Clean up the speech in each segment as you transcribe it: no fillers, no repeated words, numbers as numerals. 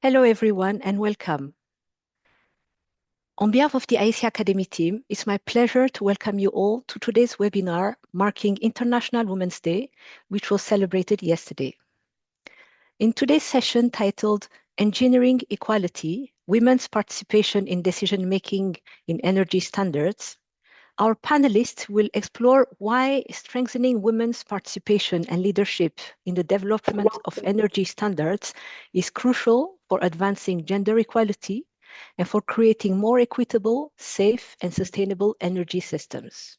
Hello, everyone, and welcome. On behalf of the IEC Academy team, it's my pleasure to welcome you all to today's webinar marking International Women's Day, which was celebrated yesterday. In today's session titled Engineering Equality, Women's Participation in Decision-Making in Energy Standards, our panelists will explore why strengthening women's participation and leadership in the development of energy standards is crucial for advancing gender equality and for creating more equitable, safe, and sustainable energy systems.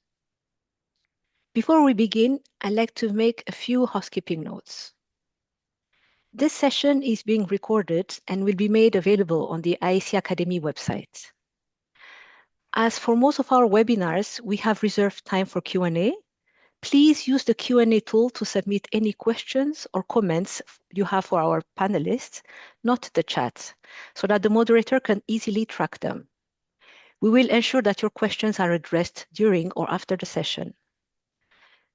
Before we begin, I'd like to make a few housekeeping notes. This session is being recorded and will be made available on the IEC Academy website. As for most of our webinars, we have reserved time for Q&A. Please use the Q&A tool to submit any questions or comments you have for our panelists, not the chat, so that the moderator can easily track them. We will ensure that your questions are addressed during or after the session.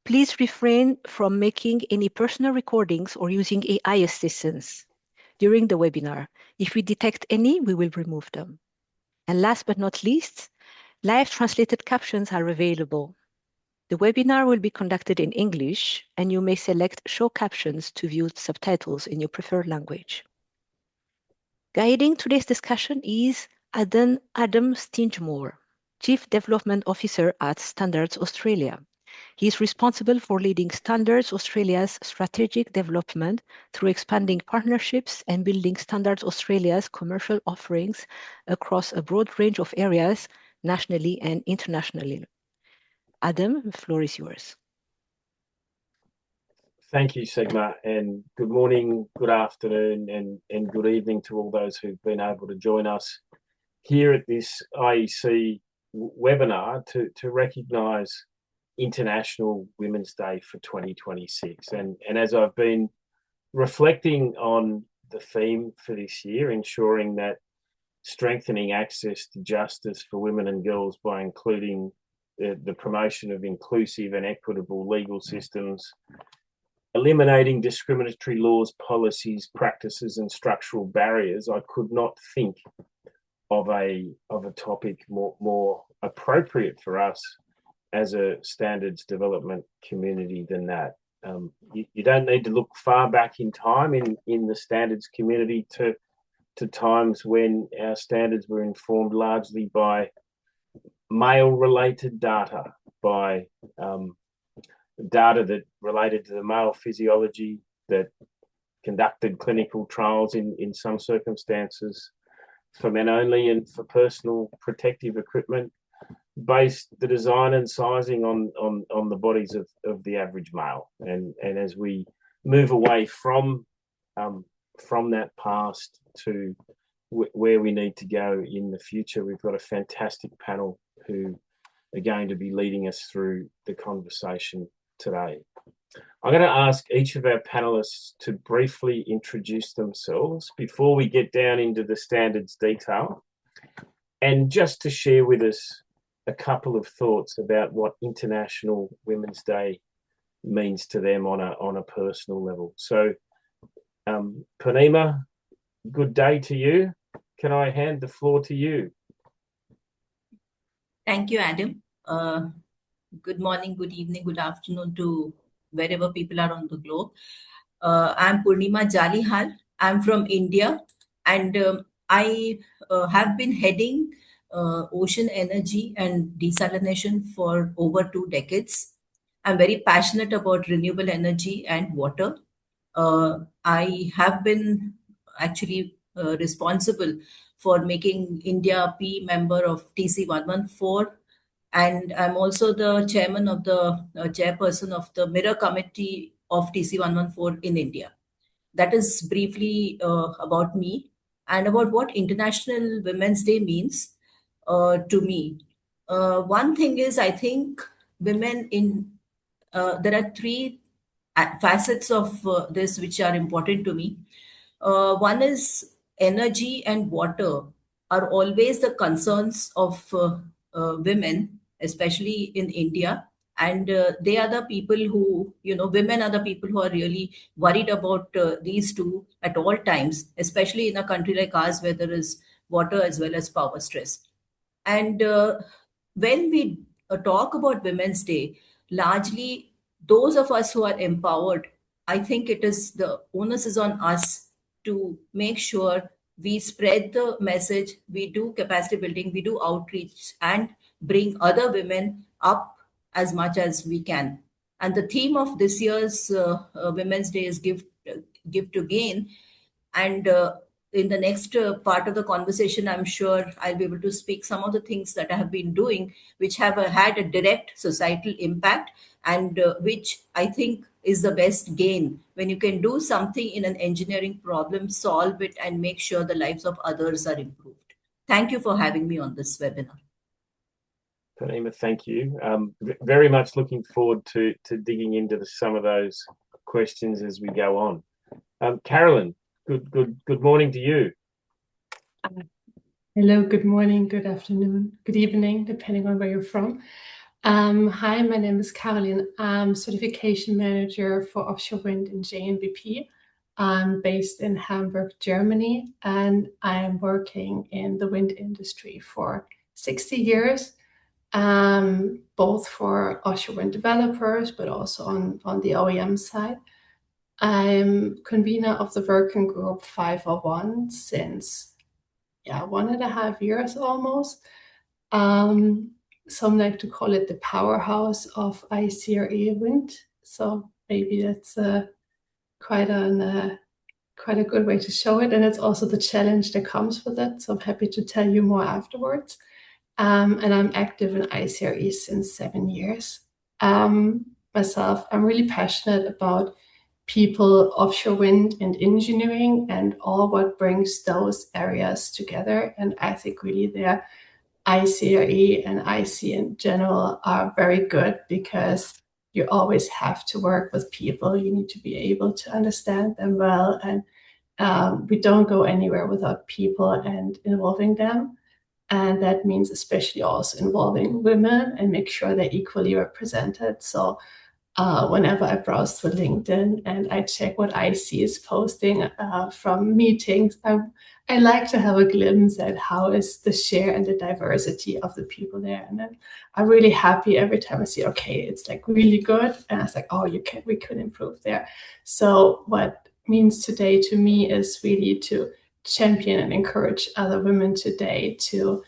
Please refrain from making any personal recordings or using AI assistance during the webinar. If we detect any, we will remove them. And last but not least, live translated captions are available. The webinar will be conducted in English, and you may select Show Captions to view subtitles in your preferred language. Guiding today's discussion is Adam Stingemore, Chief Development Officer at Standards Australia. He is responsible for leading Standards Australia's strategic development through expanding partnerships and building Standards Australia's commercial offerings across a broad range of areas, nationally and internationally. Adam, the floor is yours. Thank you, Sigma, and good morning, good afternoon, and good evening to all those who've been able to join us here at this IEC webinar to recognise International Women's Day for 2026. And as I've been reflecting on the theme for this year, ensuring that strengthening access to justice for women and girls by including the promotion of inclusive and equitable legal systems, eliminating discriminatory laws, policies, practices, and structural barriers, I could not think of a topic more appropriate for us as a standards development community than that. You don't need to look far back in time in the standards community to times when our standards were informed largely by male-related data, by data that related to the male physiology, that conducted clinical trials in some circumstances for men only and for personal protective equipment, based the design and sizing on the bodies of the average male. And as we move away from that past to where we need to go in the future, we've got a fantastic panel who are going to be leading us through the conversation today. I'm going to ask each of our panelists to briefly introduce themselves before we get down into the standards detail, and just to share with us a couple of thoughts about what International Women's Day means to them on a personal level. So, Purnima, good day to you. Can I hand the floor to you? Thank you, Adam. Good morning, good evening, good afternoon to wherever people are on the globe. I'm Purnima Jalihal. I'm from India, and I have been heading ocean energy and desalination for over 2 decades. I'm very passionate about renewable energy and water. I have been actually responsible for making India a P member of TC 114, and I'm also the chairman of the chairperson of the Mirror Committee of TC 114 in India. That is briefly about me and about what International Women's Day means to me. One thing is, I think women there are 3 facets of this which are important to me. One is energy and water are always the concerns of women, especially in India, And they are the people who, women are the people who are really worried about these two at all times, especially in a country like ours where there is water as well as power stress. And when we talk about Women's Day, largely those of us who are empowered, I think it is the onus is on us to make sure we spread the message, we do capacity building, we do outreach, and bring other women up as much as we can. And the theme of this year's Women's Day is give to gain. And in the next part of the conversation, I'm sure I'll be able to speak some of the things that I have been doing, which have had a direct societal impact, and which I think is the best gain when you can do something in an engineering problem, solve it, and make sure the lives of others are improved. Thank you for having me on this webinar. Purnima, thank you. Very much looking forward to digging into some of those questions as we go on. Carolyn, good morning to you. Hello, good morning, good afternoon, good evening, depending on where you're from. Hi, my name is Caroline. I'm Certification Manager for Offshore Wind in JNBP. I'm based in Hamburg, Germany, and I am working in the wind industry for 60 years, both for offshore wind developers, but also on the OEM side. I'm convener of the working group 501 since 1.5 years almost. Some like to call it the powerhouse of ICRA wind. So maybe that's quite a good way to show it, and it's also the challenge that comes with it. So I'm happy to tell you more afterwards. And I'm active in ICRE since 7 years. Myself, I'm really passionate about people, offshore wind and engineering, and all what brings those areas together. And I think really the ICRE and IC in general are very good, because you always have to work with people. You need to be able to understand them well, and we don't go anywhere without people and involving them. And that means especially also involving women and make sure they're equally represented. So whenever I browse through LinkedIn and I check what IC is posting from meetings, I like to have a glimpse at how is the share and the diversity of the people there. And then I'm really happy every time I see, okay, it's like really good. And I was like, oh, we could improve there. So what means today to me is really to champion and encourage other women today to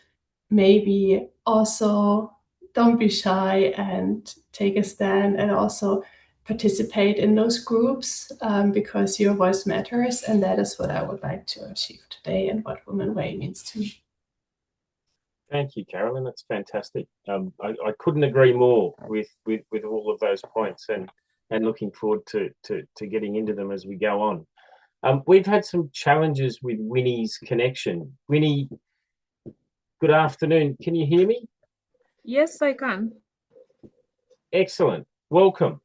maybe also don't be shy and take a stand, and also participate in those groups, because your voice matters. And that is what I would like to achieve today, and what Women Way means to me. Thank you, Carolyn. That's fantastic. I couldn't agree more with all of those points, and looking forward to getting into them as we go on. We've had some challenges with Winnie's connection. Winnie, good afternoon. Can you hear me? Yes, I can. Excellent. Welcome.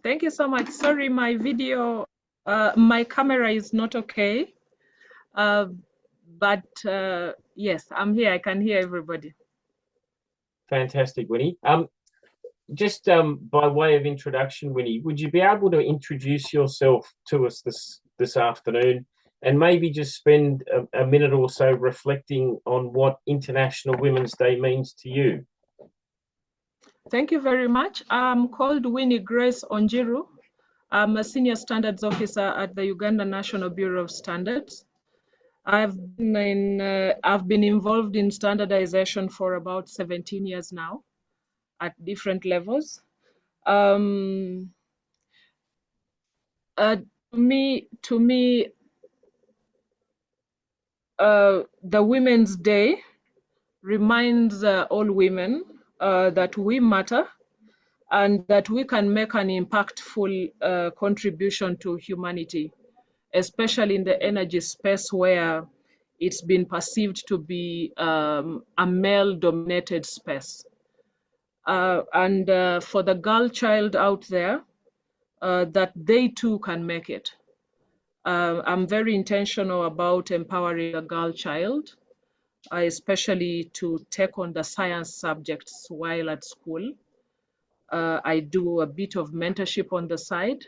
Thank you so much. Sorry, my video, my camera is not okay. But yes, I'm here. I can hear everybody. Fantastic, Winnie. Just by way of introduction, Winnie, would you be able to introduce yourself to us this afternoon, and maybe just spend a minute or so reflecting on what International Women's Day means to you? Thank you very much. I'm called Winnie Grace Onjiru. I'm a Senior Standards Officer at the Uganda National Bureau of Standards. I've been involved in standardization for about 17 years now at different levels. To me, the Women's Day reminds all women that we matter, and that we can make an impactful contribution to humanity, especially in the energy space, where it's been perceived to be a male-dominated space. And for the girl child out there, that they too can make it. I'm very intentional about empowering a girl child, especially to take on the science subjects while at school. I do a bit of mentorship on the side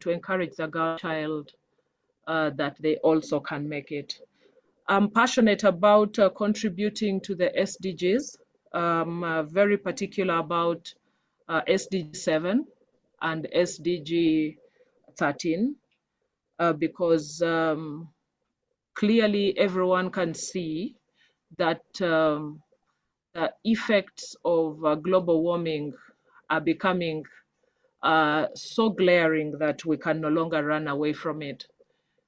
to encourage the girl child that they also can make it. I'm passionate about contributing to the SDGs. I'm very particular about SDG 7 and SDG 13 because clearly everyone can see that the effects of global warming are becoming so glaring that we can no longer run away from it.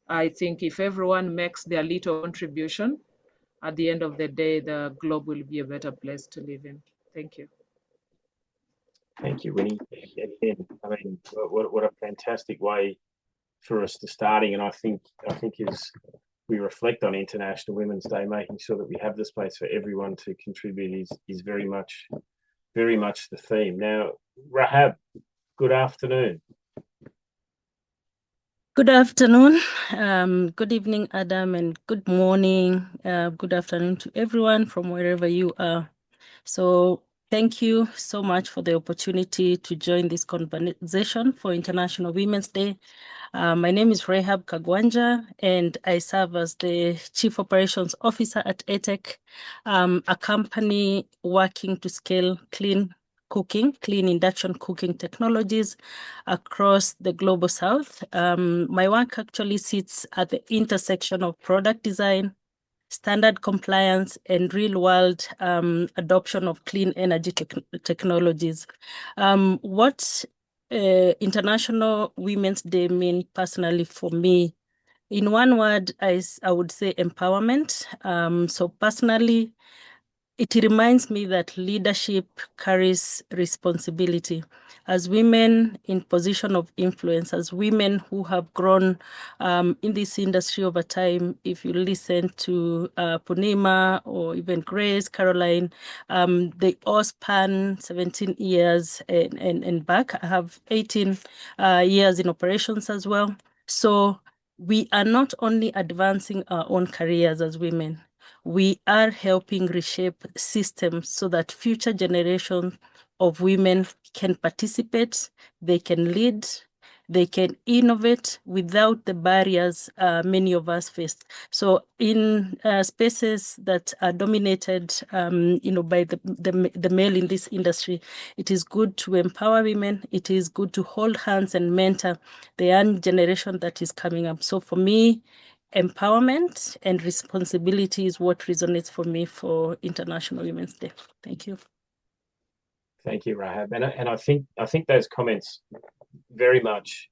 I think if everyone makes their little contribution, at the end of the day, the globe will be a better place to live in. Thank you. Thank you, Winnie. Again, I mean, what a fantastic way for us to starting. And I think as we reflect on International Women's Day, making sure that we have the space for everyone to contribute is very much the theme. Now, Rahab, good afternoon. Good afternoon, good evening, Adam, and good morning, good afternoon to everyone from wherever you are. So thank you so much for the opportunity to join this conversation for International Women's Day. My name is Rahab Kagwanja, and I serve as the Chief Operations Officer at ATEC, a company working to scale clean induction cooking technologies across the global south. My work actually sits at the intersection of product design, standard compliance, and real-world adoption of clean energy technologies. What International Women's Day mean personally for me? In one word, I would say empowerment. So personally, it reminds me that leadership carries responsibility. As women in position of influence, as women who have grown in this industry over time, if you listen to Purnima or even Grace, Caroline, they all span 17 years and back. I have 18 years in operations as well. So we are not only advancing our own careers as women, we are helping reshape systems so that future generations of women can participate, they can lead, they can innovate without the barriers many of us face. So in spaces that are dominated by the male in this industry, it is good to empower women, it is good to hold hands and mentor the young generation that is coming up. So for me, empowerment and responsibility is what resonates for me for International Women's Day. Thank you. Thank you, Rahab. And I think those comments very much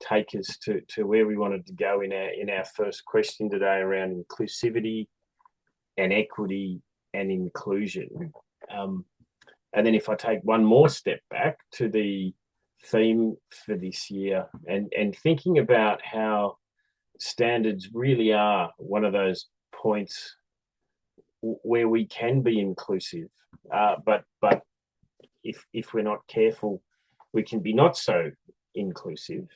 take us to where we wanted to go in our first question today around inclusivity and equity and inclusion. And then if I take one more step back to the theme for this year and thinking about how standards really are one of those points where we can be inclusive, but if we're not careful, we can be not so inclusive.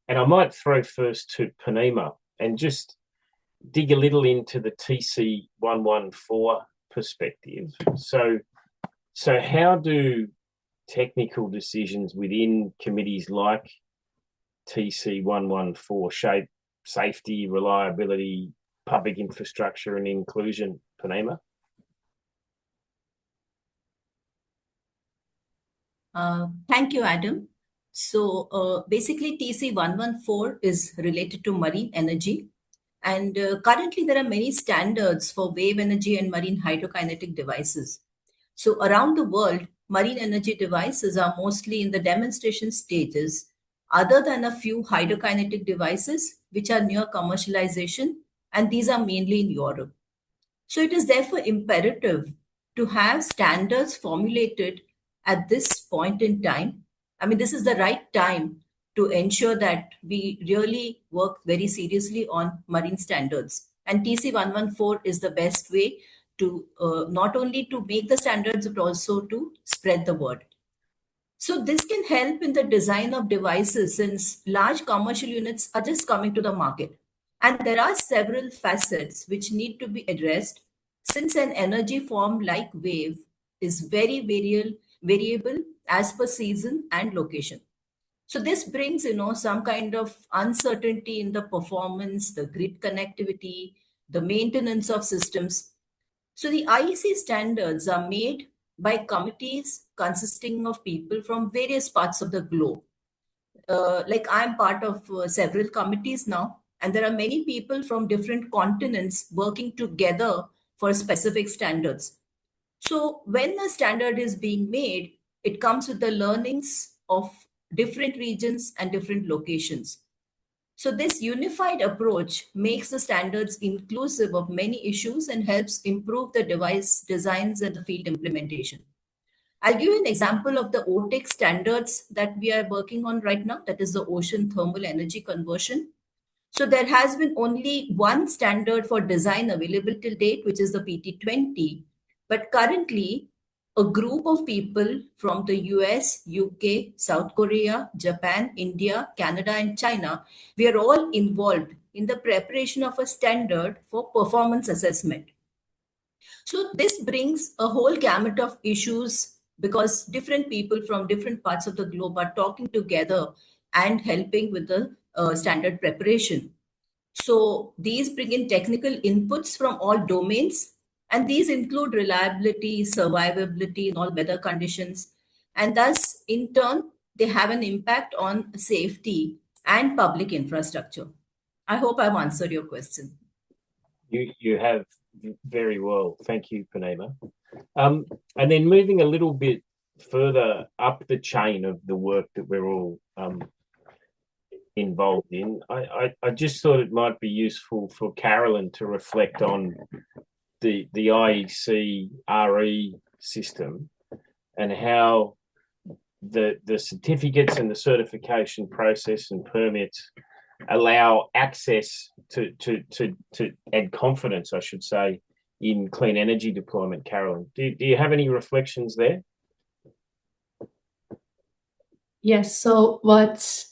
And I might throw first to Purnima and just dig a little into the TC 114 perspective. So how do technical decisions within committees like TC 114 shape safety, reliability, public infrastructure, and inclusion? Purnima? Thank you, Adam. So basically, TC 114 is related to marine energy. And currently, there are many standards for wave energy and marine hydrokinetic devices. So around the world, marine energy devices are mostly in the demonstration stages, other than a few hydrokinetic devices which are near commercialization, and these are mainly in Europe. So it is therefore imperative to have standards formulated at this point in time. I mean, this is the right time to ensure that we really work very seriously on marine standards. And TC 114 is the best way to not only to make the standards, but also to spread the word. So this can help in the design of devices since large commercial units are just coming to the market. And there are several facets which need to be addressed since an energy form like wave is very variable as per season and location. So this brings, some kind of uncertainty in the performance, the grid connectivity, the maintenance of systems. So the IEC standards are made by committees consisting of people from various parts of the globe. Like I'm part of several committees now, and there are many people from different continents working together for specific standards. So when a standard is being made, it comes with the learnings of different regions and different locations. So this unified approach makes the standards inclusive of many issues and helps improve the device designs and the field implementation. I'll give you an example of the OTEC standards that we are working on right now, that is the Ocean Thermal Energy Conversion. So there has been only one standard for design available till date, which is the PT20. But currently, a group of people from the US, UK, South Korea, Japan, India, Canada, and China, we are all involved in the preparation of a standard for performance assessment. So this brings a whole gamut of issues because different people from different parts of the globe are talking together and helping with the standard preparation. So these bring in technical inputs from all domains, and these include reliability, survivability in all weather conditions, and thus, in turn, they have an impact on safety and public infrastructure. I hope I've answered your question. You have very well. Thank you, Purnima. And then moving a little bit further up the chain of the work that we're all involved in, I just thought it might be useful for Carolyn to reflect on the IEC RE system and how the certificates and the certification process and permits allow access to and confidence, I should say, in clean energy deployment. Carolyn, do you have any reflections there? Yes, so what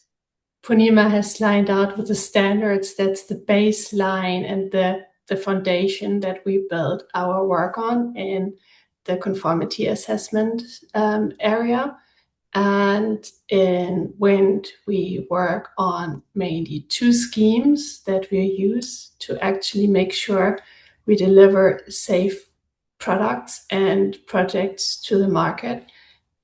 Purnima has lined out with the standards, that's the baseline and the foundation that we build our work on in the conformity assessment area. And in wind, we work on mainly two schemes that we use to actually make sure we deliver safe products and projects to the market.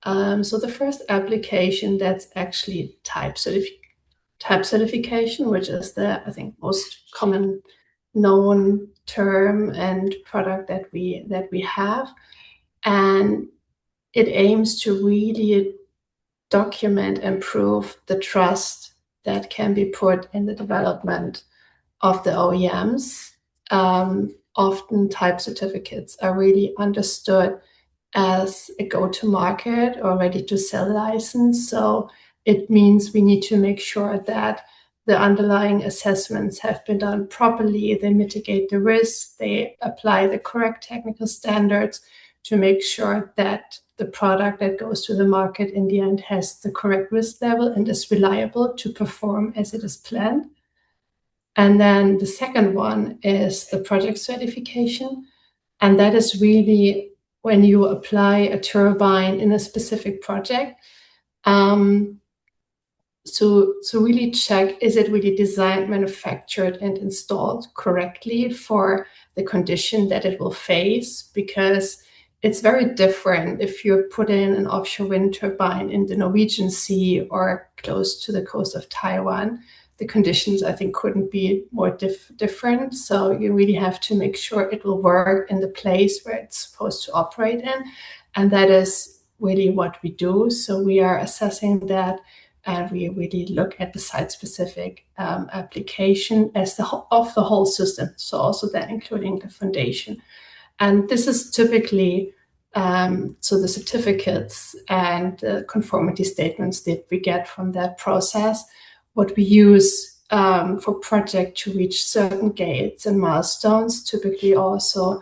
So the first application, that's actually type certification, which is the, I think, most common known term and product that we have. And it aims to really document and prove the trust that can be put in the development of the OEMs. Often type certificates are really understood as a go-to-market or ready-to-sell license. So it means we need to make sure that the underlying assessments have been done properly, they mitigate the risks, they apply the correct technical standards to make sure that the product that goes to the market in the end has the correct risk level and is reliable to perform as it is planned. And then the second one is the project certification. And that is really when you apply a turbine in a specific project. So really check, is it really designed, manufactured, and installed correctly for the condition that it will face? Because it's very different if you put in an offshore wind turbine in the Norwegian Sea or close to the coast of Taiwan. The conditions, I think, couldn't be more different. So you really have to make sure it will work in the place where it's supposed to operate in. And that is really what we do. So we are assessing that, and we really look at the site-specific application as of the whole system. So also that including the foundation. And this is typically, so the certificates and the conformity statements that we get from that process, what we use for project to reach certain gates and milestones, typically also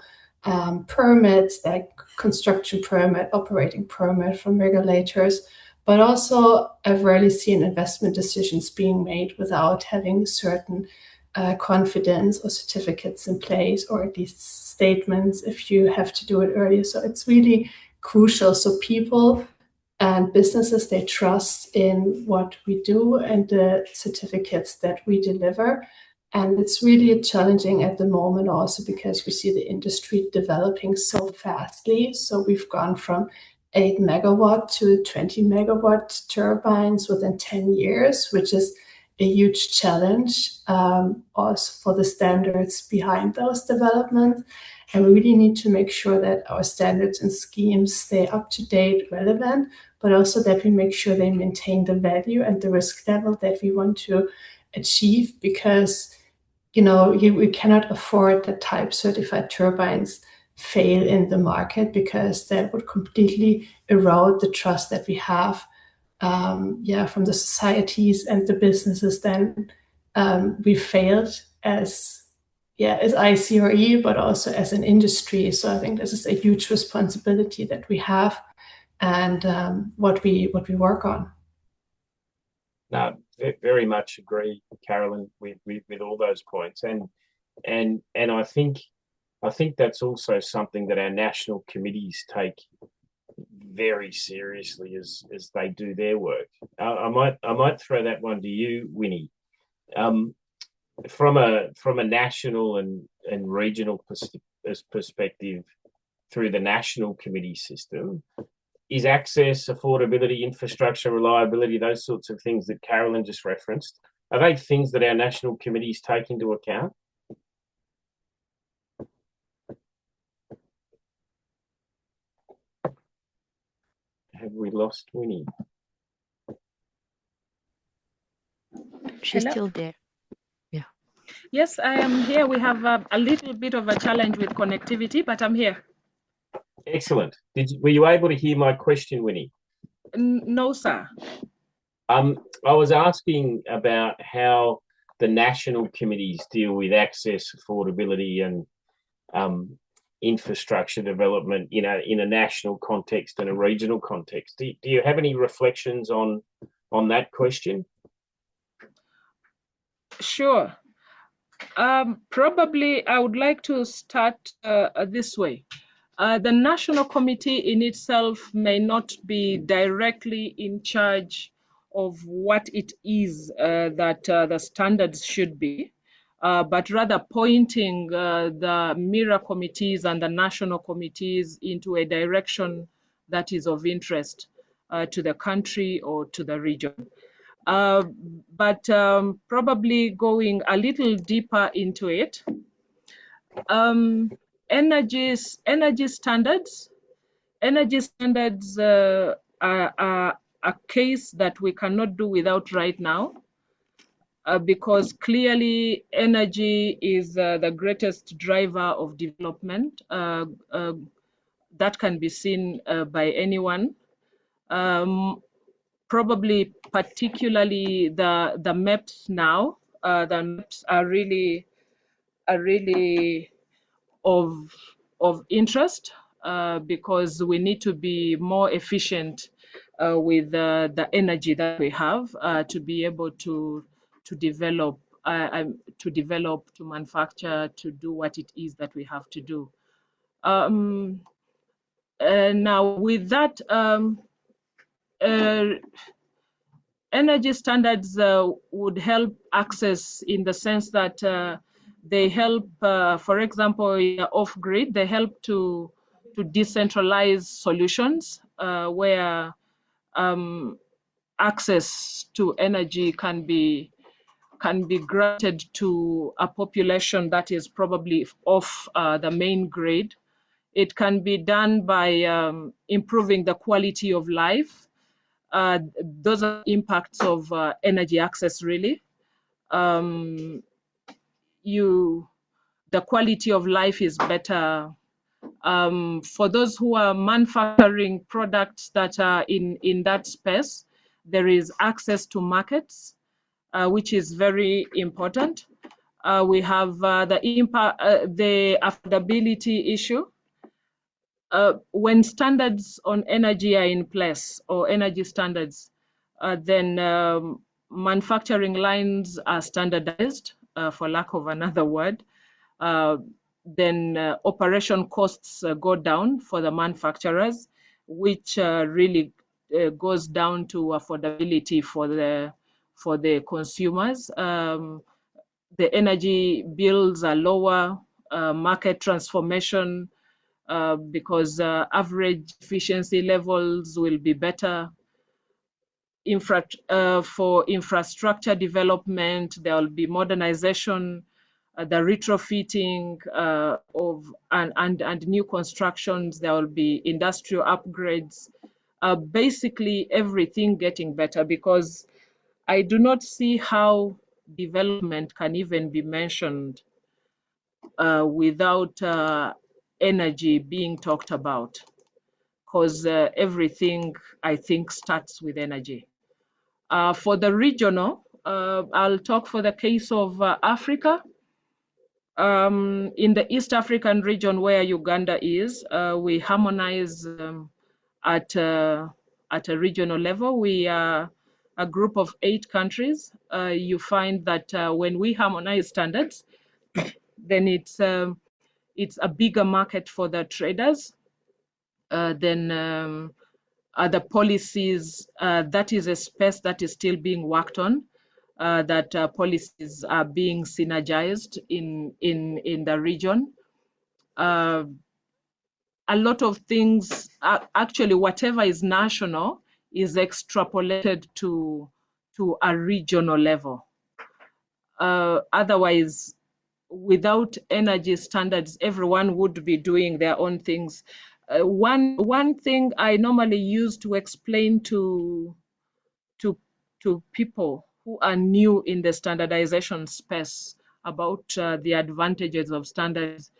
permits like construction permit, operating permit from regulators, but also I've rarely seen investment decisions being made without having certain confidence or certificates in place, or at least statements if you have to do it earlier. So it's really crucial. So people and businesses, they trust in what we do and the certificates that we deliver. And it's really challenging at the moment also because we see the industry developing so fastly. So we've gone from 8 megawatt to 20 megawatt turbines within 10 years, which is a huge challenge also for the standards behind those developments. And we really need to make sure that our standards and schemes stay up to date, relevant, but also that we make sure they maintain the value and the risk level that we want to achieve, because we cannot afford that type certified turbines fail in the market, because that would completely erode the trust that we have from the societies and the businesses. Then we failed as ICRE, but also as an industry. So I think this is a huge responsibility that we have, and what we work on. No, very much agree, Carolyn, with all those points, and I think that's also something that our national committees take very seriously as they do their work. I might throw that one to you, Winnie. From a national and regional perspective, through the national committee system, is access, affordability, infrastructure, reliability, those sorts of things that Carolyn just referenced, are they things that our national committees take into account? Have we lost Winnie? She's Hello? still there. Yeah. Yes, I am here. We have a little bit of a challenge with connectivity, but I'm here. Excellent. Were you able to hear my question, Winnie? No, sir. I was asking about how the national committees deal with access, affordability, and infrastructure development, in a national context and a regional context. Do you have any reflections on that question? Sure. Probably I would like to start this way. The National Committee in itself may not be directly in charge of what it is that the standards should be, but rather pointing the MIRA committees and the national committees into a direction that is of interest to the country or to the region. But probably going a little deeper into it, energy standards are a case that we cannot do without right now, because clearly energy is the greatest driver of development. That can be seen by anyone. Probably particularly the MEPs now. The MEPs are really of interest because we need to be more efficient with the energy that we have to be able to develop, to manufacture, to do what it is that we have to do. Now, with that, energy standards would help access in the sense that they help, for example, off-grid, they help to decentralize solutions where access to energy can be granted to a population that is probably off the main grid. It can be done by improving the quality of life. Those are impacts of energy access, really. The quality of life is better. For those who are manufacturing products that are in that space, there is access to markets, which is very important. We have the affordability issue. When standards on energy are in place, or energy standards, then manufacturing lines are standardized, for lack of another word. Then operation costs go down for the manufacturers, which really goes down to affordability for the consumers. The energy bills are lower, market transformation, because average efficiency levels will be better. For infrastructure development, there will be modernization, the retrofitting and new constructions. There will be industrial upgrades. Basically, everything getting better, because I do not see how development can even be mentioned without energy being talked about, because everything, I think, starts with energy. For the regional, I'll talk for the case of Africa. In the East African region where Uganda is, we harmonize at a regional level. We are a group of 8 countries. You find that when we harmonize standards, then it's a bigger market for the traders. Then other policies, that is a space that is still being worked on, that policies are being synergized in the region. A lot of things, actually, whatever is national is extrapolated to a regional level. Otherwise, without energy standards, everyone would be doing their own things. One thing I normally use to explain to people who are new in the standardization space about the advantages of standards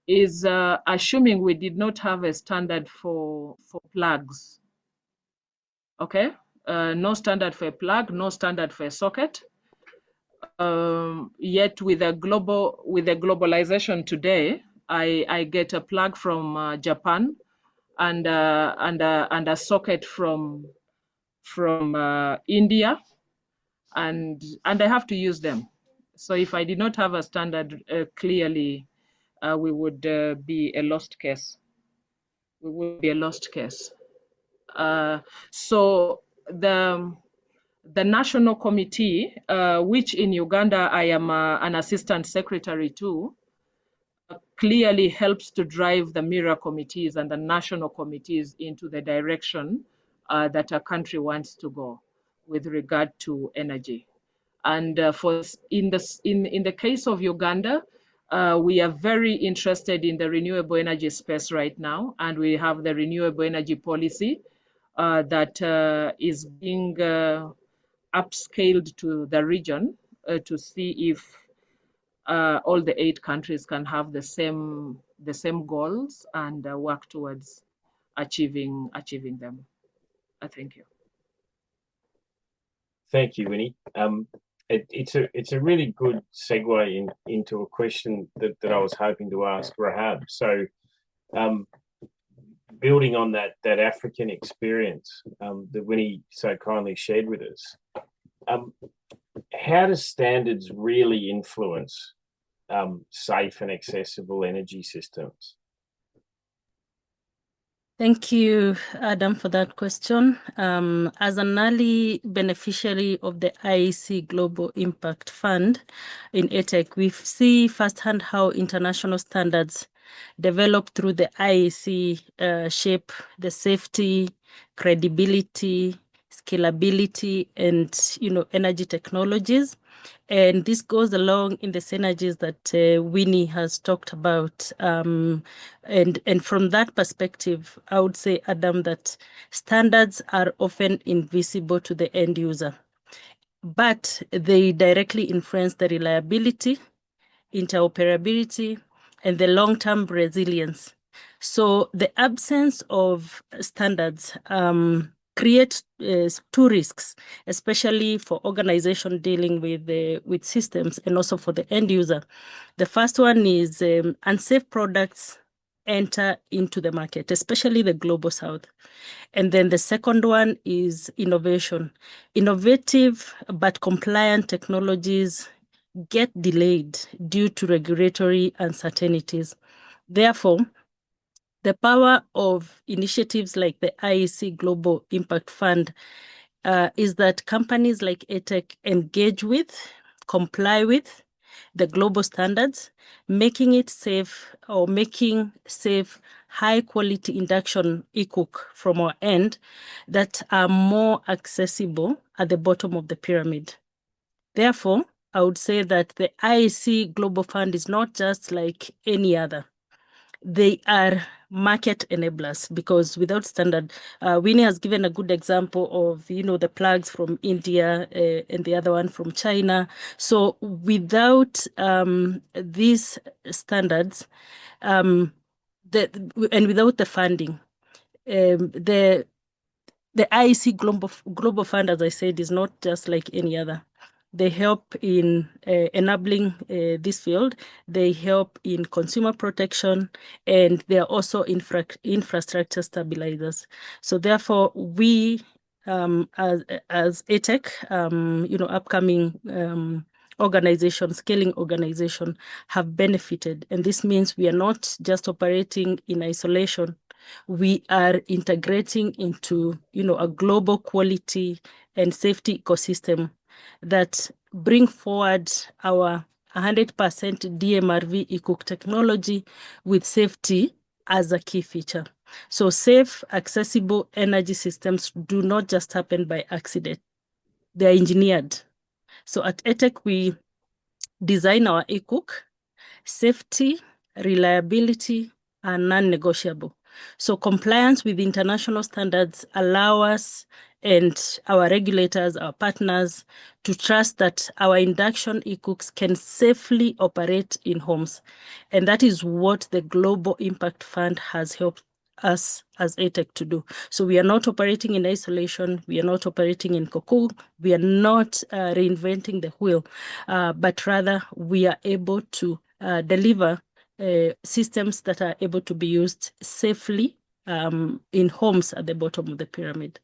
is assuming we did not have a standard for plugs. Okay, no standard for a plug, no standard for a socket. Yet with the globalization today, I get a plug from Japan and a socket from India, and I have to use them. So if I did not have a standard, clearly we would be a lost case. We would be a lost case. So the national committee, which in Uganda I am an assistant secretary to, clearly helps to drive the MIRA committees and the national committees into the direction that a country wants to go with regard to energy. And in the case of Uganda, we are very interested in the renewable energy space right now, and we have the renewable energy policy that is being upscaled to the region to see if all the 8 countries can have the same goals and work towards achieving them. Thank you. Thank you, Winnie. It's a really good segue into a question that I was hoping to ask Rahab. So, building on that African experience that Winnie so kindly shared with us, how do standards really influence safe and accessible energy systems? Thank you, Adam, for that question. As an early beneficiary of the IEC Global Impact Fund in ATEC, we see firsthand how international standards developed through the IEC shape the safety, credibility, scalability, and energy technologies. And this goes along in the synergies that Winnie has talked about. And from that perspective, I would say, Adam, that standards are often invisible to the end user, but they directly influence the reliability, interoperability, and the long-term resilience. So the absence of standards create 2 risks, especially for organization dealing with systems and also for the end user. The first one is unsafe products enter into the market, especially the global south. And then the second one is innovation. Innovative but compliant technologies get delayed due to regulatory uncertainties. Therefore, The power of initiatives like the IEC Global Impact Fund is that companies like ATEC engage with, comply with the global standards, making safe, high quality induction e-cook from our end that are more accessible at the bottom of the pyramid. Therefore, I would say that the IEC Global Fund is not just like any other. They are market enablers, because without standard, Winnie has given a good example of, the plugs from India and the other one from China. So without these standards, and without the funding, the IEC Global Fund, as I said, is not just like any other. They help in enabling this field. They help in consumer protection, and they are also infrastructure stabilizers. So therefore, we as ATEC, upcoming scaling organization, have benefited. And this means we are not just operating in isolation. We are integrating into, a global quality and safety ecosystem that bring forward our 100% DMRV e-cook technology with safety as a key feature. So safe, accessible energy systems do not just happen by accident. They're engineered. So at ATEC, we design our e-cook. Safety, reliability are non-negotiable. So compliance with international standards allow us and our regulators, our partners, to trust that our induction e-cooks can safely operate in homes. And that is what the Global Impact Fund has helped us as ATEC to do. So we are not operating in isolation. We are not operating in cocoon. We are not reinventing the wheel, but rather we are able to deliver systems that are able to be used safely in homes at the bottom of the pyramid.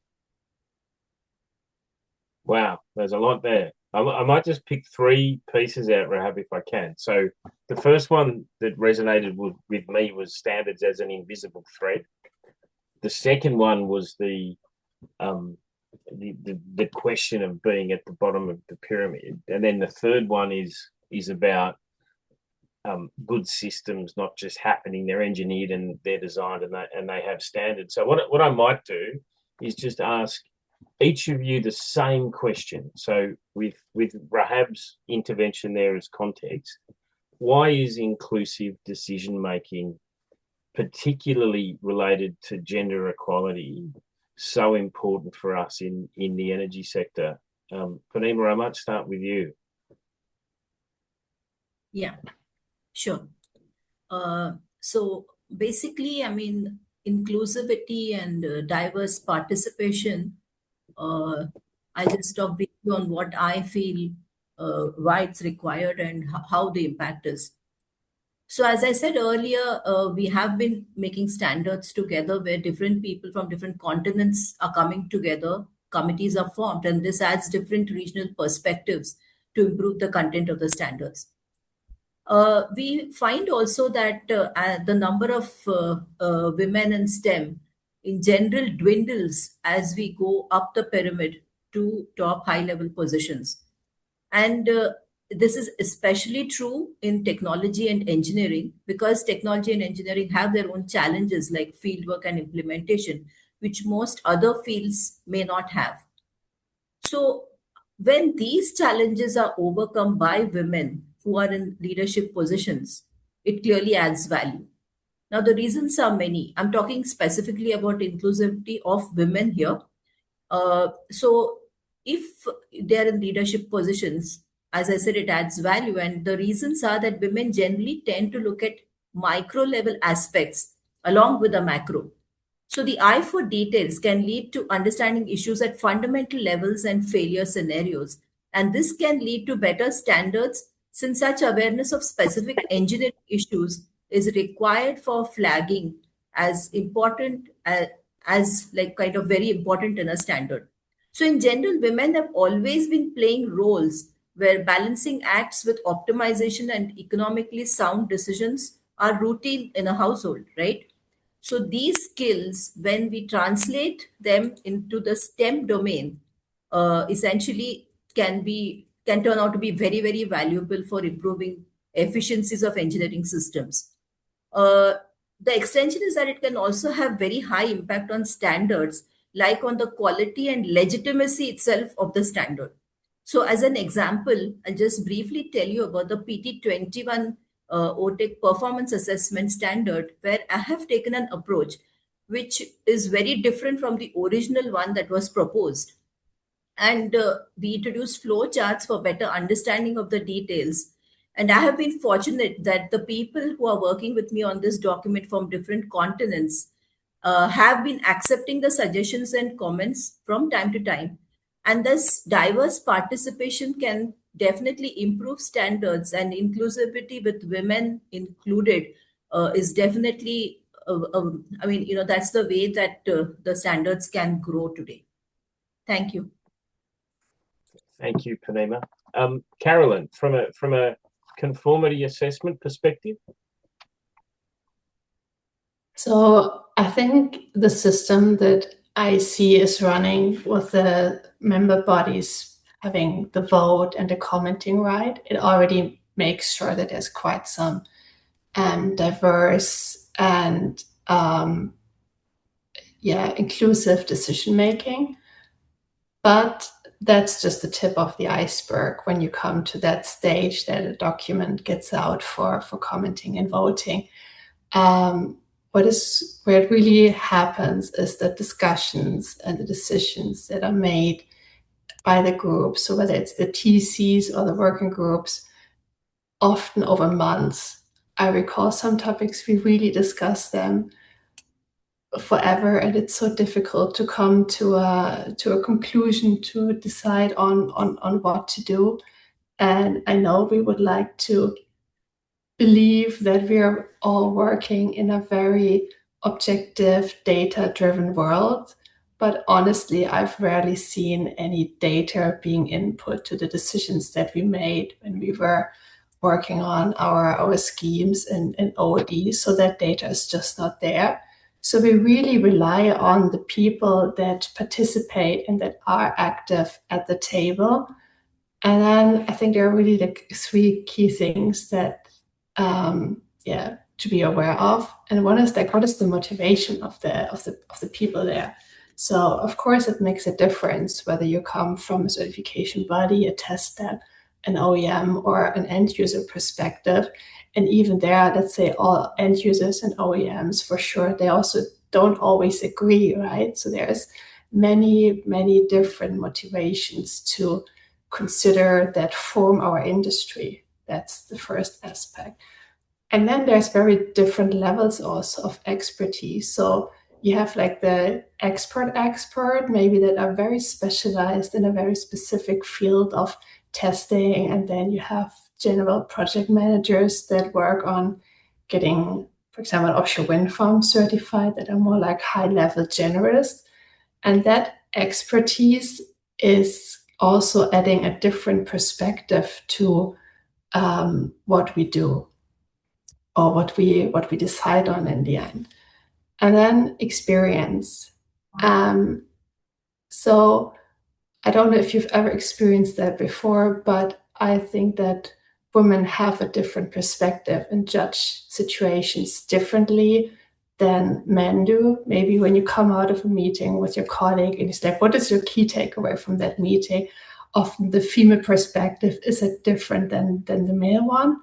Wow, there's a lot there. I might just pick three pieces out, Rahab, if I can. So the first one that resonated with me was standards as an invisible thread. The second one was the question of being at the bottom of the pyramid, and then the third one is about good systems not just happening; they're engineered and they're designed and they have standards. So what I might do is just ask each of you the same question. So with Rahab's intervention there as context, why is inclusive decision making, particularly related to gender equality, so important for us in the energy sector? Poornima, I might start with you. Yeah, sure. So basically, I mean, inclusivity and diverse participation, I just talk briefly on what I feel, why it's required and how the impact is. So as I said earlier, we have been making standards together where different people from different continents are coming together, committees are formed, and this adds different regional perspectives to improve the content of the standards. We find also that the number of women in STEM in general dwindles as we go up the pyramid to top high level positions. And this is especially true in technology and engineering, because technology and engineering have their own challenges like fieldwork and implementation, which most other fields may not have. So when these challenges are overcome by women who are in leadership positions, it clearly adds value. Now, the reasons are many. I'm talking specifically about inclusivity of women here. So if they're in leadership positions, as I said, it adds value. And the reasons are that women generally tend to look at micro level aspects along with the macro. So the eye for details can lead to understanding issues at fundamental levels and failure scenarios. And this can lead to better standards, since such awareness of specific engineering issues is required for flagging as important as like kind of very important in a standard. So in general, women have always been playing roles where balancing acts with optimization and economically sound decisions are routine in a household, right? So these skills, when we translate them into the STEM domain, essentially can turn out to be very, very valuable for improving efficiencies of engineering systems. The extension is that it can also have very high impact on standards, like on the quality and legitimacy itself of the standard. So as an example, I'll just briefly tell you about the PT21 OTEC performance assessment standard, where I have taken an approach which is very different from the original one that was proposed. And we introduced flow charts for better understanding of the details. And I have been fortunate that the people who are working with me on this document from different continents have been accepting the suggestions and comments from time to time. And this diverse participation can definitely improve standards, and inclusivity with women included is definitely, I mean, that's the way that the standards can grow today. Thank you. Thank you, Purnima. Carolyn, from a conformity assessment perspective? So I think the system that IC is running with the member bodies having the vote and the commenting right, it already makes sure that there's quite some diverse and inclusive decision making. But that's just the tip of the iceberg when you come to that stage that a document gets out for commenting and voting. Where it really happens is that discussions and the decisions that are made by the groups, so whether it's the TCs or the working groups, often over months. I recall some topics we really discuss them forever, and it's so difficult to come to a conclusion, to decide on what to do. And I know we would like to believe that we are all working in a very objective, data-driven world, but honestly, I've rarely seen any data being input to the decisions that we made when we were working on our schemes and OOD, so that data is just not there. So we really rely on the people that participate and that are active at the table. And then I think there are really the three key things that to be aware of. And one is like, what is the motivation of the people there? So of course it makes a difference whether you come from a certification body, a test lab, an OEM, or an end user perspective. And even there, let's say all end users and OEMs, for sure, they also don't always agree, right? So there's many, many different motivations to consider that form our industry. That's the first aspect. And then there's very different levels also of expertise. So you have like the expert, maybe that are very specialized in a very specific field of testing. And then you have general project managers that work on getting, for example, offshore wind farm certified, that are more like high-level generalists. And that expertise is also adding a different perspective to what we do, or what we decide on in the end. And then experience. So I don't know if you've ever experienced that before, but I think that women have a different perspective and judge situations differently than men do. Maybe when you come out of a meeting with your colleague and it's like, what is your key takeaway from that meeting? Often the female perspective is different than the male one.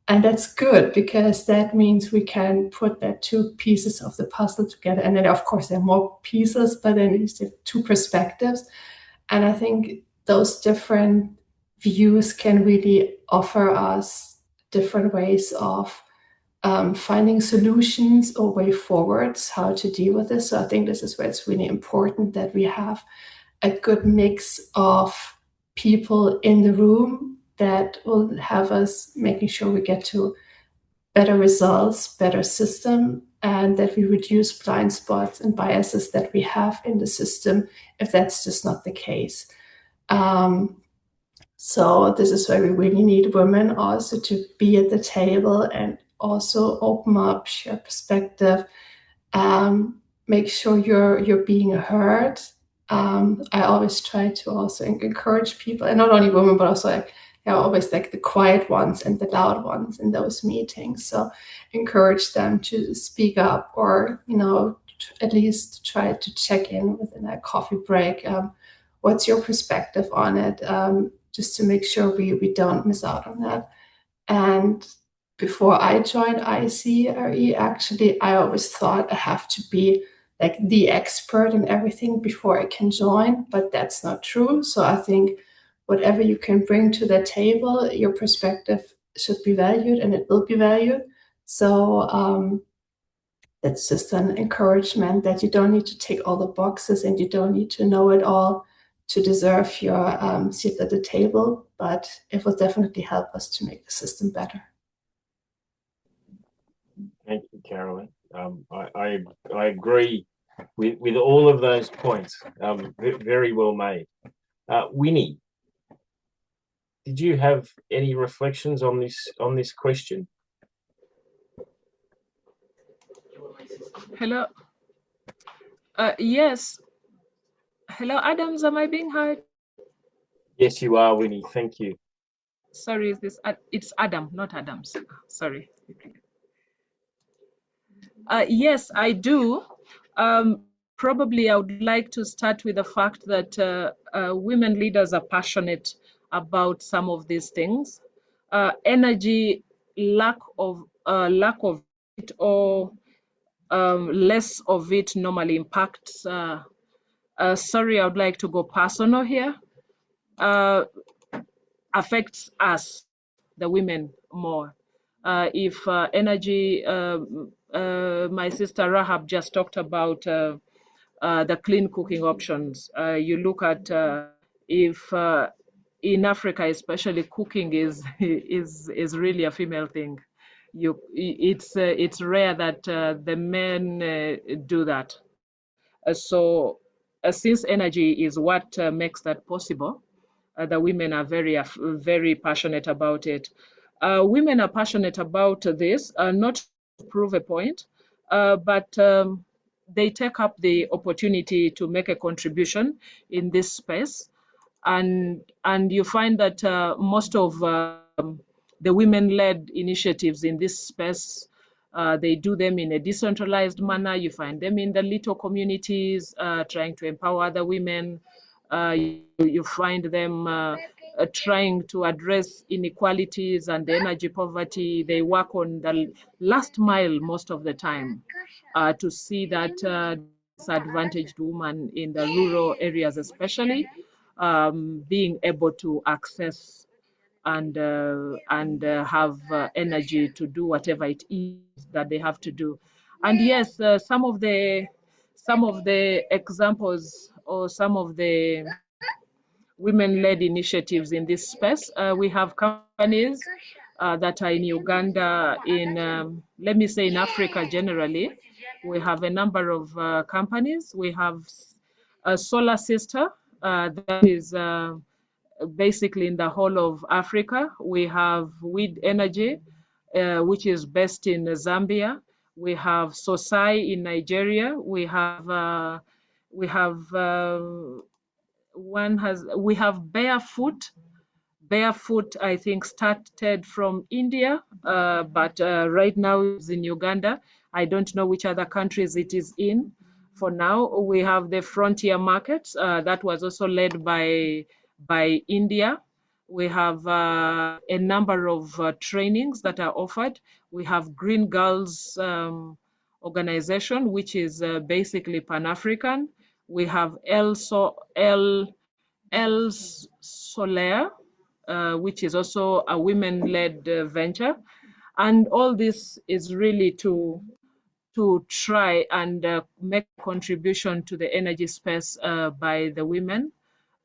And that's good, because that means we can put the two pieces of the puzzle together. And then, of course, there are more pieces, but then it's two perspectives. And I think those different views can really offer us different ways of finding solutions or way forwards, how to deal with this. So I think this is where it's really important that we have a good mix of people in the room that will have us making sure we get to better results, better system, and that we reduce blind spots and biases that we have in the system if that's just not the case. So this is why we really need women also to be at the table and also open up, share perspective, Make sure you're being heard. I always try to also encourage people, and not only women, but also like always like the quiet ones and the loud ones in those meetings. So encourage them to speak up, or at least try to check in within a coffee break. What's your perspective on it? Just to make sure we don't miss out on that. And before I joined ICRE, actually, I always thought I have to be like the expert in everything before I can join, but that's not true. So I think whatever you can bring to the table, your perspective should be valued, and it will be valued. So that's just an encouragement that you don't need to tick all the boxes and you don't need to know it all to deserve your seat at the table, but it will definitely help us to make the system better. Thank you, Carolyn. I agree with all of those points. Very well made. Winnie, did you have any reflections on this question? Hello. Yes. Hello, Adams. Am I being heard? Yes, you are, Winnie. Thank you. Sorry, is this? It's Adam, not Adams. Sorry. Yes, I do. Probably I would like to start with the fact that women leaders are passionate about some of these things. Energy, lack of it, or less of it normally impacts. Sorry, I would like to go personal here. Affects us, the women, more. If energy, my sister Rahab just talked about the clean cooking options. You look at if in Africa, especially, cooking is really a female thing. It's rare that the men do that. So since energy is what makes that possible, the women are very passionate about it. Women are passionate about this, not to prove a point, but they take up the opportunity to make a contribution in this space. And you find that most of the women-led initiatives in this space, they do them in a decentralized manner. You find them in the little communities, trying to empower other women. You find them trying to address inequalities and energy poverty. They work on the last mile most of the time to see that disadvantaged women in the rural areas especially being able to access and have energy to do whatever it is that they have to do. And yes, some of the examples or some of the women-led initiatives in this space, we have companies that are in Uganda, in let me say in Africa generally. We have a number of companies. We have a Solar Sister that is basically in the whole of Africa. We have Wind Energy, which is based in Zambia. We have Sosai in Nigeria. We have Barefoot. Barefoot, I think, started from India, but right now is in Uganda. I don't know which other countries it is in. For now, we have the Frontier Markets that was also led by India. We have a number of trainings that are offered. We have Green Girls organization, which is basically Pan-African. We have El Soler, which is also a women-led venture. And all this is really to try and make a contribution to the energy space by the women,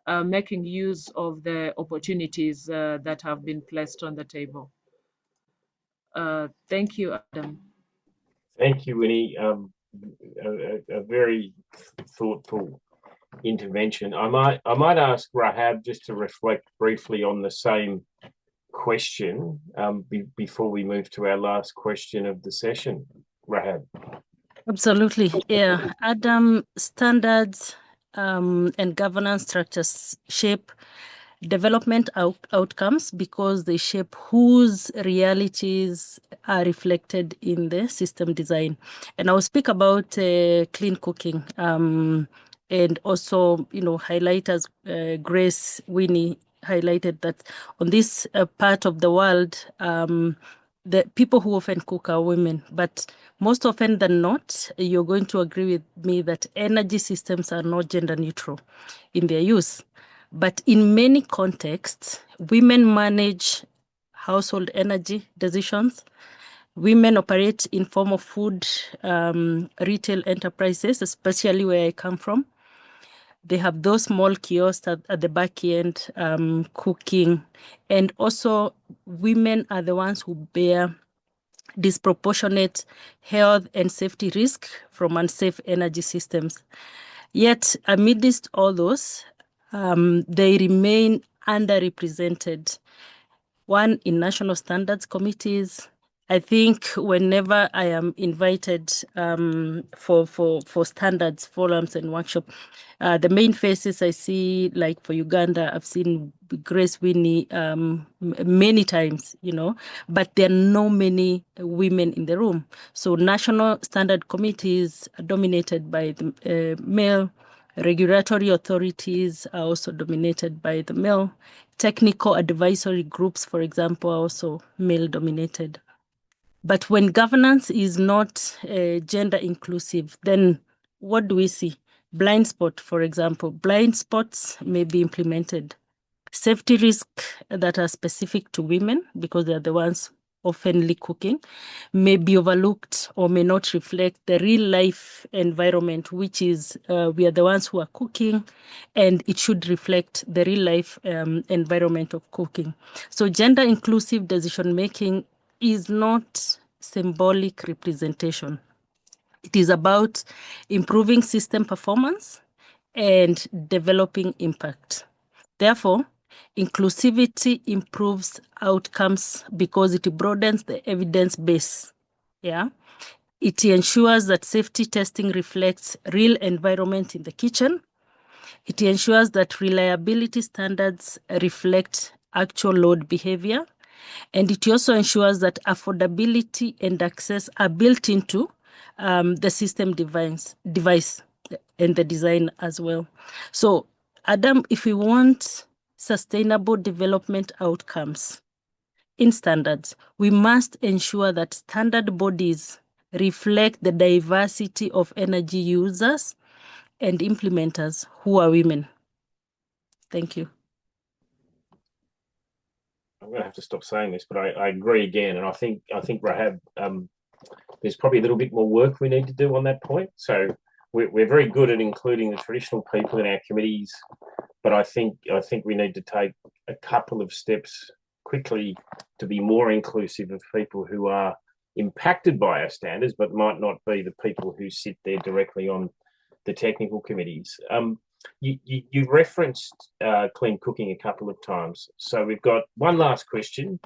making use of the opportunities that have been placed on the table. Thank you, Adam. Thank you, Winnie. A very thoughtful intervention. I might ask Rahab just to reflect briefly on the same question before we move to our last question of the session. Rahab. Absolutely. Yeah. Adam, standards and governance structures shape development outcomes because they shape whose realities are reflected in the system design. And I'll speak about clean cooking and also, highlight as Grace Winnie highlighted that on this part of the world, the people who often cook are women, but most often than not, you're going to agree with me that energy systems are not gender neutral in their use. But in many contexts, women manage household energy decisions. Women operate informal food retail enterprises, especially where I come from. They have those small kiosks at the back end, cooking. And also, women are the ones who bear disproportionate health and safety risk from unsafe energy systems. Yet, amidst all those, they remain underrepresented. One, in national standards committees. I think whenever I am invited for standards forums and workshops, the main faces I see, like for Uganda, I've seen Grace Winnie many times, but there are not many women in the room. So national standard committees are dominated by the male. Regulatory authorities are also dominated by the male. Technical advisory groups, for example, are also male-dominated. But when governance is not gender inclusive, then what do we see? Blind spot, for example. Blind spots may be implemented. Safety risks that are specific to women, because they're the ones oftenly cooking, may be overlooked or may not reflect the real life environment, which is we are the ones who are cooking, and it should reflect the real life environment of cooking. So gender inclusive decision making is not symbolic representation. It is about improving system performance and developing impact. Therefore, inclusivity improves outcomes because it broadens the evidence base. Yeah. It ensures that safety testing reflects real environment in the kitchen. It ensures that reliability standards reflect actual load behavior. And it also ensures that affordability and access are built into the system device and the design as well. So, Adam, if we want sustainable development outcomes in standards, we must ensure that standard bodies reflect the diversity of energy users and implementers who are women. Thank you. I'm going to have to stop saying this, but I agree again, and I think Rahab, there's probably a little bit more work we need to do on that point. So we're very good at including the traditional people in our committees, but I think we need to take a couple of steps quickly to be more inclusive of people who are impacted by our standards, but might not be the people who sit there directly on the technical committees. You referenced clean cooking a couple of times. So we've got one last question.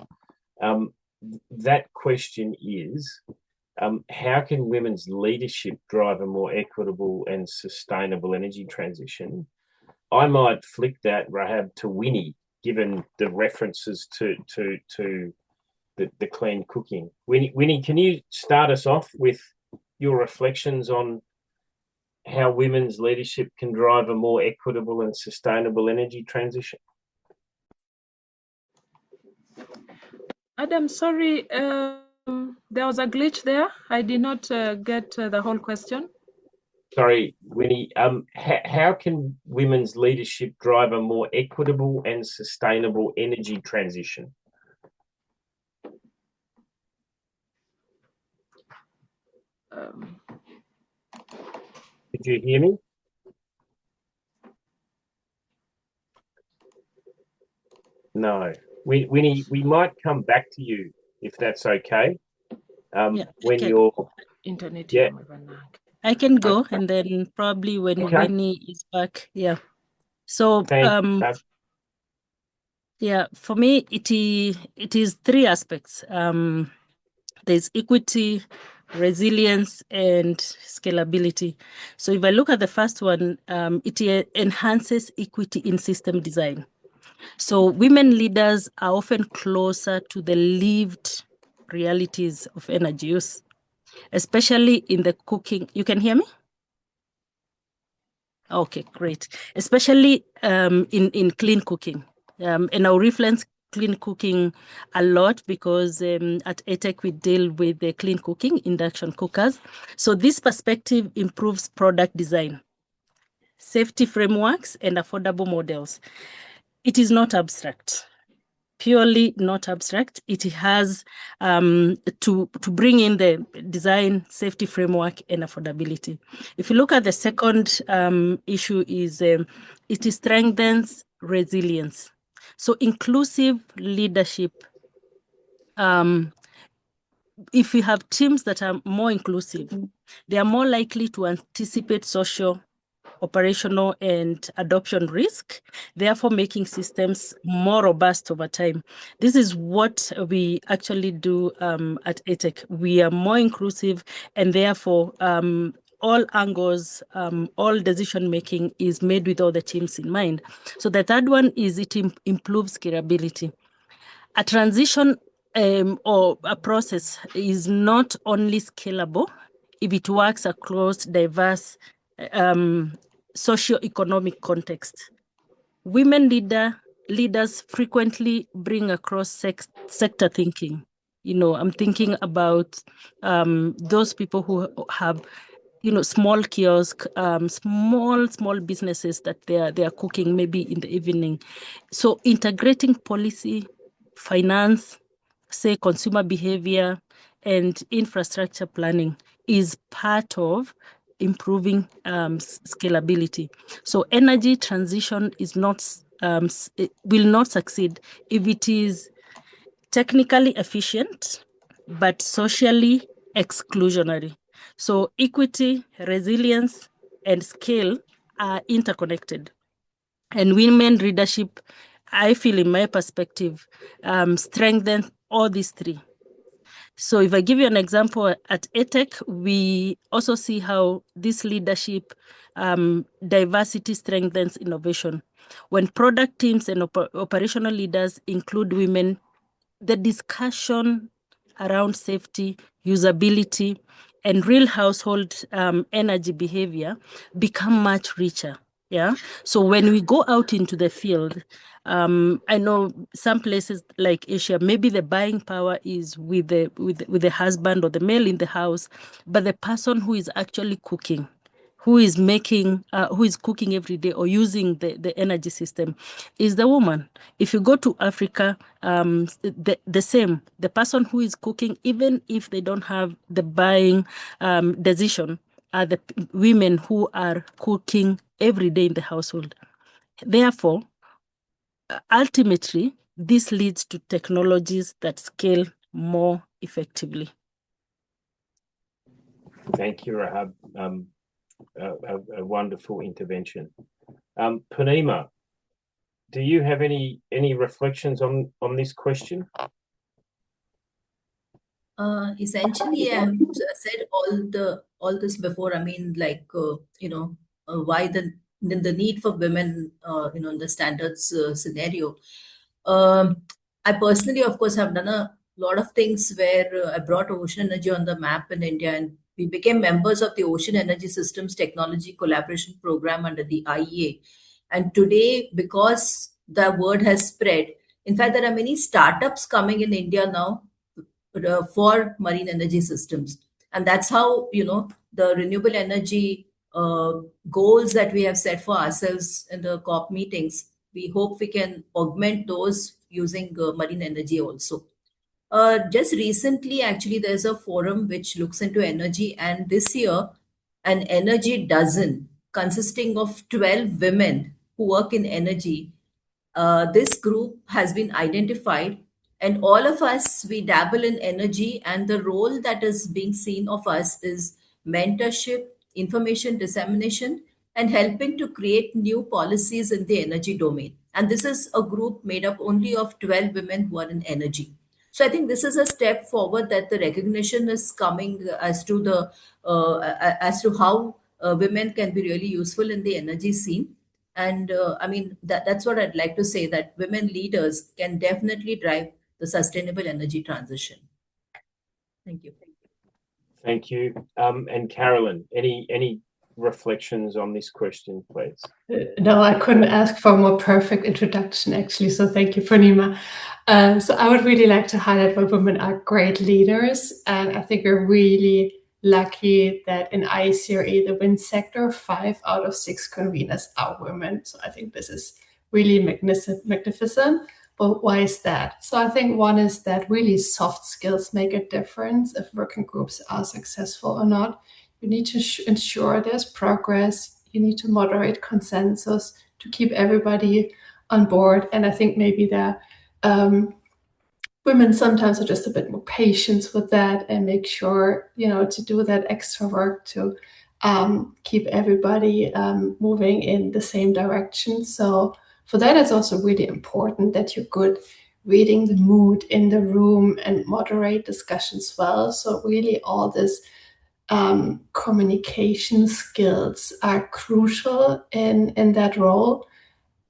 That question is, how can women's leadership drive a more equitable and sustainable energy transition? I might flick that, Rahab, to Winnie, given the references to the clean cooking. Winnie, can you start us off with your reflections on how women's leadership can drive a more equitable and sustainable energy transition? Adam, sorry, there was a glitch there. I did not get the whole question. Sorry, Winnie. How can women's leadership drive a more equitable and sustainable energy transition? Did you hear me? No. Winnie, we might come back to you if that's okay. When you're internet. Yeah. I can go, and then probably when Winnie is back. Yeah. So yeah, for me it is three aspects. There's equity, resilience, and scalability. So if I look at the first one, it enhances equity in system design. So women leaders are often closer to the lived realities of energy use, especially in the cooking. You can hear me? Okay, great. Especially in clean cooking. And I'll reference clean cooking a lot because at ATEC we deal with the clean cooking induction cookers. So this perspective improves product design, safety frameworks, and affordable models. It is not abstract. Purely not abstract. It has to bring in the design, safety framework, and affordability. If you look at the second issue is it strengthens resilience. So inclusive leadership, if we have teams that are more inclusive, they are more likely to anticipate social, operational, and adoption risk, therefore making systems more robust over time. This is what we actually do at ATEC. We are more inclusive, and therefore all angles, all decision making is made with all the teams in mind. So the third one is it improves scalability. A transition or a process is not only scalable if it works across diverse socio-economic context. Women leaders frequently bring across sector thinking. I'm thinking about those people who have small kiosk, small businesses that they are cooking maybe in the evening. So integrating policy, finance, say consumer behavior, and infrastructure planning is part of improving scalability. So energy transition is not will not succeed if it is technically efficient but socially exclusionary. So equity, resilience, and scale are interconnected. And women leadership, I feel in my perspective, strengthen all these three. So if I give you an example, at ATEC, we also see how this leadership diversity strengthens innovation. When product teams and operational leaders include women, the discussion around safety, usability, and real household energy behavior become much richer. Yeah. So when we go out into the field, I know some places like Asia, maybe the buying power is with the husband or the male in the house, but the person who is actually cooking, who is cooking every day or using the energy system is the woman. If you go to Africa, the same. The person who is cooking, even if they don't have the buying decision, are the women who are cooking every day in the household. Therefore, ultimately, this leads to technologies that scale more effectively. Thank you, Rahab. A wonderful intervention. Purnima, do you have any reflections on this question? Essentially, I have said all this before. I mean, like why the need for women, in the standards scenario. I personally, of course, have done a lot of things where I brought ocean energy on the map in India, and we became members of the Ocean Energy Systems Technology Collaboration Program under the IEA. And today, because the word has spread, in fact, there are many startups coming in India now for marine energy systems. And that's how, the renewable energy goals that we have set for ourselves in the COP meetings, we hope we can augment those using marine energy also. Just recently, actually, there's a forum which looks into energy, and this year, an energy dozen consisting of 12 women who work in energy. This group has been identified, and all of us, we dabble in energy, and the role that is being seen of us is mentorship, information dissemination, and helping to create new policies in the energy domain. And this is a group made up only of 12 women who are in energy. So I think this is a step forward, that the recognition is coming as to the as to how women can be really useful in the energy scene. And I mean, that's what I'd like to say, that women leaders can definitely drive the sustainable energy transition. Thank you. Thank you. And Carolyn, any reflections on this question, please? No, I couldn't ask for a more perfect introduction, actually. So thank you, Purnima. So I would really like to highlight why women are great leaders. And I think we're really lucky that in IECRE, the wind sector, 5 out of 6 conveners are women. So I think this is really magnificent. But why is that? So I think one is that really soft skills make a difference if working groups are successful or not. You need to ensure there's progress. You need to moderate consensus to keep everybody on board. And I think maybe that women sometimes are just a bit more patient with that and make sure, to do that extra work to keep everybody moving in the same direction. So for that, it's also really important that you're good reading the mood in the room and moderate discussions well. So really all this communication skills are crucial in that role.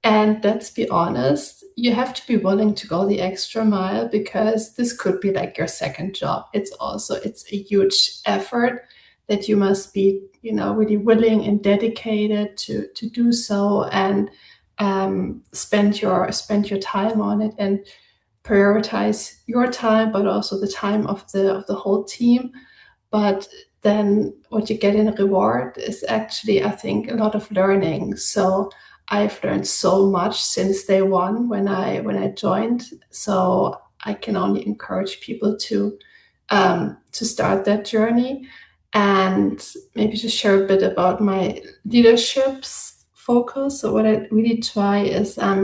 And let's be honest, you have to be willing to go the extra mile, because this could be like your second job. It's a huge effort that you must be, really willing and dedicated to do so, and spend your time on it, and prioritize your time, but also the time of the whole team. But then what you get in reward is actually, I think, a lot of learning. So I've learned so much since day one when I joined. So I can only encourage people to start that journey. And maybe to share a bit about my leadership's focus. So what I really try is I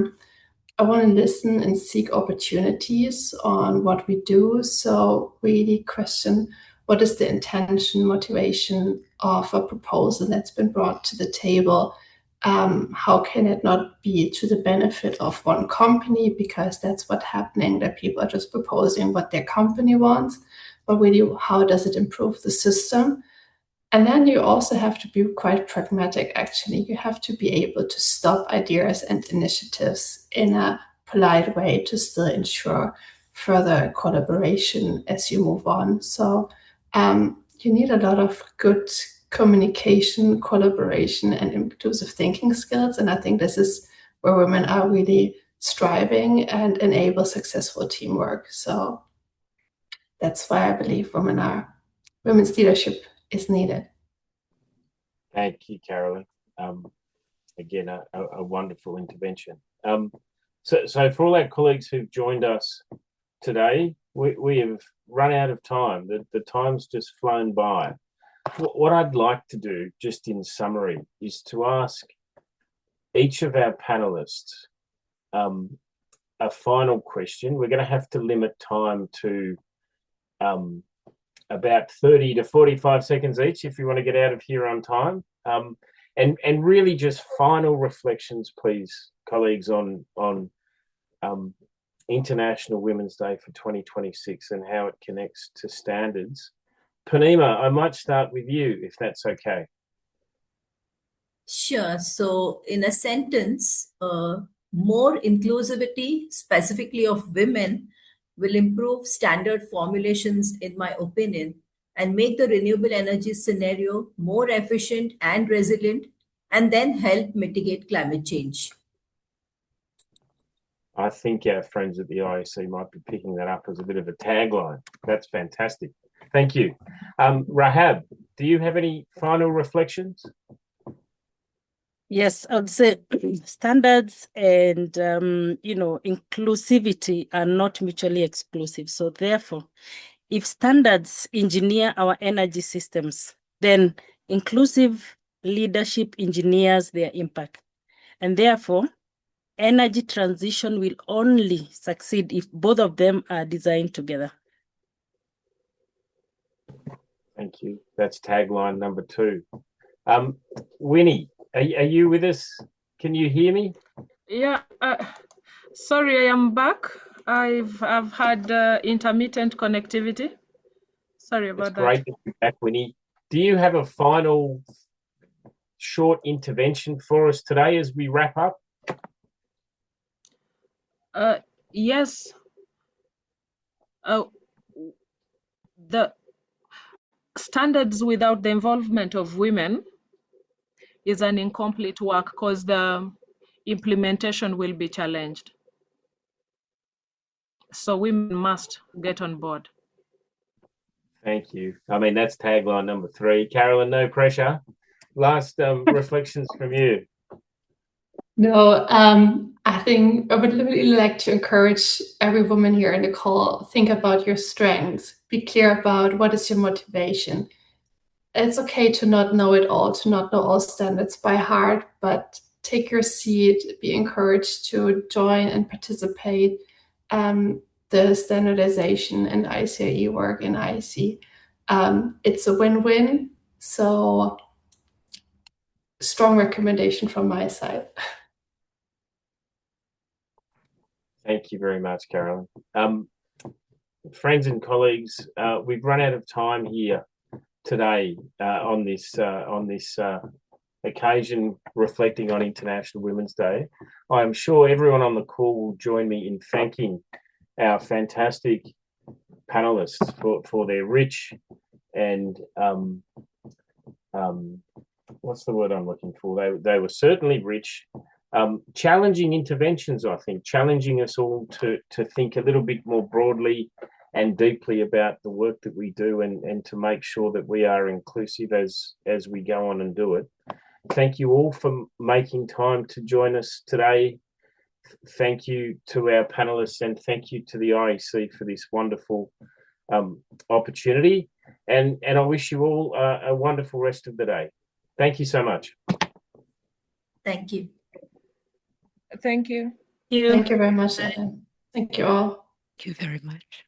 want to listen and seek opportunities on what we do. So really question, what is the intention, motivation of a proposal that's been brought to the table? How can it not be to the benefit of one company? Because that's what's happening, that people are just proposing what their company wants. But really, how does it improve the system? And then you also have to be quite pragmatic, actually. You have to be able to stop ideas and initiatives in a polite way to still ensure further collaboration as you move on. So you need a lot of good communication, collaboration, and inclusive thinking skills. And I think this is where women are really striving and enable successful teamwork. So that's why I believe women's leadership is needed. Thank you, Carolyn. Again, a wonderful intervention. So for all our colleagues who've joined us today, we have run out of time. The time's just flown by. What I'd like to do, just in summary, is to ask each of our panelists a final question. We're going to have to limit time to about 30 to 45 seconds each if you want to get out of here on time. And really just final reflections, please, colleagues, on International Women's Day for 2026 and how it connects to standards. Purnima, I might start with you, if that's okay. Sure. So in a sentence, more inclusivity, specifically of women, will improve standard formulations, in my opinion, and make the renewable energy scenario more efficient and resilient, and then help mitigate climate change. I think our friends at the IEC might be picking that up as a bit of a tagline. That's fantastic. Thank you. Rahab, do you have any final reflections? Yes, I would say standards and, inclusivity are not mutually exclusive. So therefore, if standards engineer our energy systems, then inclusive leadership engineers their impact. And therefore, energy transition will only succeed if both of them are designed together. Thank you. That's tagline number 2. Winnie, are you with us? Can you hear me? Yeah, sorry, I am back. I've had intermittent connectivity. Sorry It's about great that. to be back, Winnie. Do you have a final short intervention for us today as we wrap up? Yes. The standards without the involvement of women is an incomplete work because the implementation will be challenged. So women must get on board. Thank you. I mean, that's tagline number 3. Carolyn, no pressure. Last reflections from you. No, I think I would really like to encourage every woman here in the call, think about your strengths, be clear about what is your motivation. It's okay to not know it all, to not know all standards by heart, but take your seat, be encouraged to join and participate the standardization and ICIE work in IEC. It's a win-win, so strong recommendation from my side. Thank you very much, Carolyn. Friends and colleagues, we've run out of time here today on this occasion reflecting on International Women's Day. I'm sure everyone on the call will join me in thanking our fantastic panelists for their rich and what's the word I'm looking for? They were certainly rich, challenging interventions, I think, challenging us all to think a little bit more broadly and deeply about the work that we do and to make sure that we are inclusive as we go on and do it. Thank you all for making time to join us today. Thank you to our panelists and thank you to the IEC for this wonderful opportunity. And I wish you all a wonderful rest of the day. Thank you so much. Thank you. Thank you. Thank you very much, Adam. Thank you all. Thank you very much.